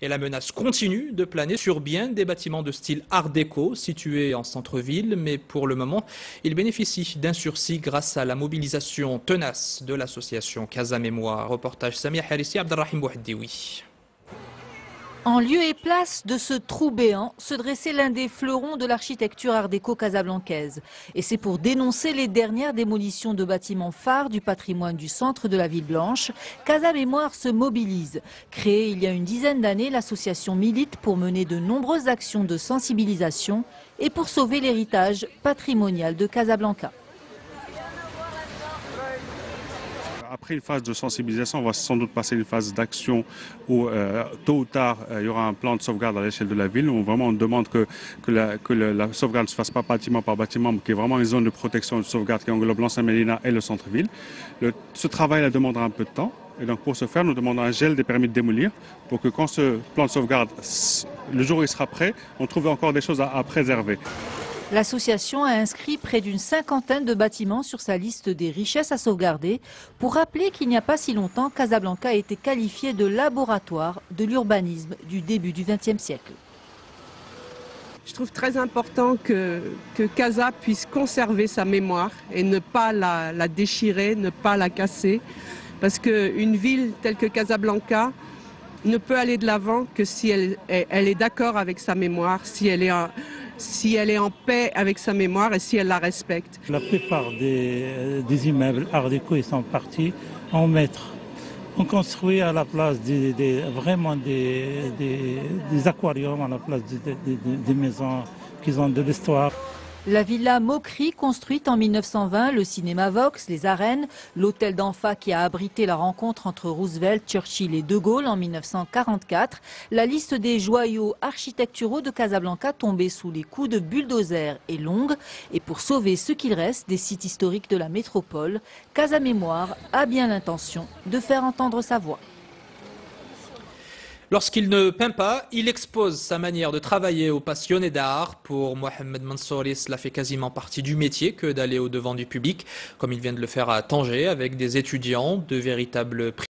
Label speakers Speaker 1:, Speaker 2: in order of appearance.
Speaker 1: Et la menace continue de planer sur bien des bâtiments de style art déco situés en centre-ville, mais pour le moment, ils bénéficient d'un sursis grâce à la mobilisation tenace de l'association Casa Mémoire. Reportage Samia Harissi, Abdelrahim Bouhaddioui.
Speaker 2: En lieu et place de ce trou béant se dressait l'un des fleurons de l'architecture art déco casablancaise. Et c'est pour dénoncer les dernières démolitions de bâtiments phares du patrimoine du centre de la ville blanche, Casa Mémoire se mobilise. Créée il y a une dizaine d'années, l'association milite pour mener de nombreuses actions de sensibilisation et pour sauver l'héritage patrimonial de Casablanca.
Speaker 3: Après une phase de sensibilisation, on va sans doute passer une phase d'action où tôt ou tard, il y aura un plan de sauvegarde à l'échelle de la ville où vraiment on demande que la sauvegarde ne se fasse pas bâtiment par bâtiment, mais qu'il y ait vraiment une zone de protection et de sauvegarde qui englobe l'Ancien Médina et le centre-ville. Ce travail demandera un peu de temps. Et donc pour ce faire, nous demandons un gel des permis de démolir pour que quand ce plan de sauvegarde, le jour où il sera prêt, on trouve encore des choses à préserver.
Speaker 2: L'association a inscrit près d'une cinquantaine de bâtiments sur sa liste des richesses à sauvegarder pour rappeler qu'il n'y a pas si longtemps, Casablanca a été qualifié de laboratoire de l'urbanisme du début du XXe siècle.
Speaker 4: Je trouve très important que Casa puisse conserver sa mémoire et ne pas la déchirer, ne pas la casser. Parce qu'une ville telle que Casablanca ne peut aller de l'avant que si elle est d'accord avec sa mémoire, si elle est en paix avec sa mémoire et si elle la respecte.
Speaker 5: La plupart des immeubles art déco ils sont partis en maître. On construit à la place vraiment des aquariums, à la place des maisons qui ont de l'histoire.
Speaker 2: La villa Moquerie, construite en 1920, le cinéma Vox, les arènes, l'hôtel d'Anfa qui a abrité la rencontre entre Roosevelt, Churchill et De Gaulle en 1944, la liste des joyaux architecturaux de Casablanca tombés sous les coups de bulldozers est longue. Et pour sauver ce qu'il reste des sites historiques de la métropole, Casa Mémoire a bien l'intention de faire entendre sa voix.
Speaker 1: Lorsqu'il ne peint pas, il expose sa manière de travailler aux passionnés d'art. Pour Mohamed Mansouri, cela fait quasiment partie du métier que d'aller au devant du public, comme il vient de le faire à Tanger avec des étudiants, de véritables prix.